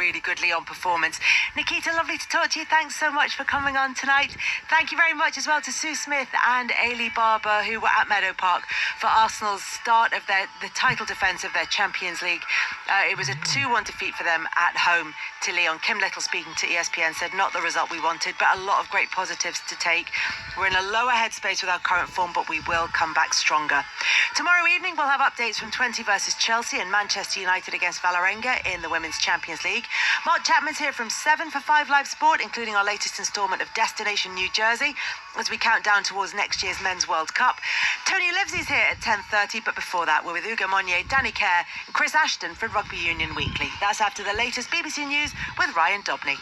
really good Lyon performance. Nikita, lovely to talk to you. Thanks so much for coming on tonight. Thank you very much as well to Sue Smith and Ailey Barber, who were at Meadow Park for Arsenal's start of the title defence of their Champions League. It was a 2-1 defeat for them at home to Lyon. Kim Little, speaking to ESPN, said not the result we wanted, but a lot of great positives to take. We're in a lower headspace with our current form, but we will come back stronger. Tomorrow evening, we'll have updates from 20 versus Chelsea and Manchester United against Vålerenga in the Women's Champions League. Mark Chapman's here from 7 for 5 Live Sport, including our latest instalment of Destination New Jersey, as we count down towards next year's Men's World Cup. Tony Livesey's here at 10:30, but before that, we're with Ugo Monnier, Danny Kerr and Chris Ashton for Rugby Union Weekly. That's after the latest BBC News with Ryan Dobney.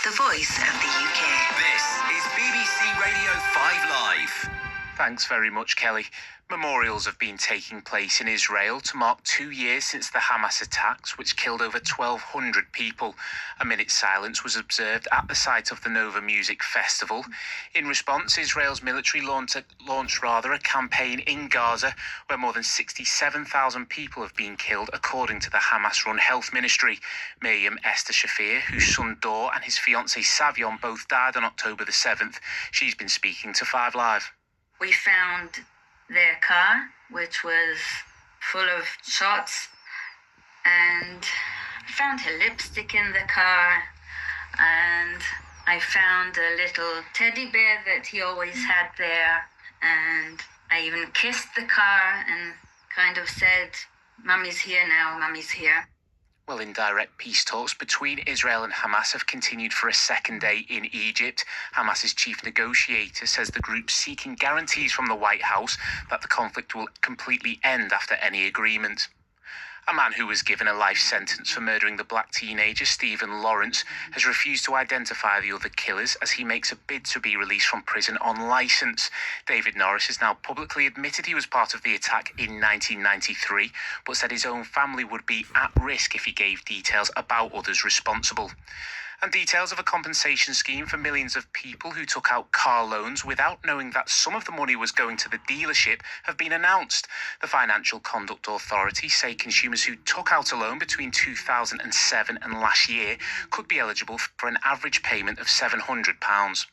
The voice of the UK. This is BBC Radio 5 Live. Thanks very much, Kelly. Memorials have been taking place in Israel to mark 2 years since the Hamas attacks, which killed over 1,200 people. A minute's silence was observed at the site of the Nova Music Festival. In response, Israel's military launched a campaign in Gaza where more than 67,000 people have been killed, according to the Hamas-run health ministry. Miriam Esther Shafir, whose son Dor and his fiancé Savion both died on October the 7th. She's been speaking to 5 Live. We found their car, which was full of shots, and I found her lipstick in the car, and I found a little teddy bear that he always had there, and I even kissed the car and kind of said, "Mummy's here now, Mummy's here." Well, indirect peace talks between Israel and Hamas have continued for a second day in Egypt. Hamas's chief negotiator says the group's seeking guarantees from the White House that the conflict will completely end after any agreement. A man who was given a life sentence for murdering the black teenager Stephen Lawrence has refused to identify the other killers as he makes a bid to be released from prison on licence. David Norris has now publicly admitted he was part of the attack in 1993, but said his own family would be at risk if he gave details about others responsible. And details of a compensation scheme for millions of people who took out car loans without knowing that some of the money was going to the dealership have been announced. The Financial Conduct Authority say consumers who took out a loan between 2007 and last year could be eligible for an average payment of £700.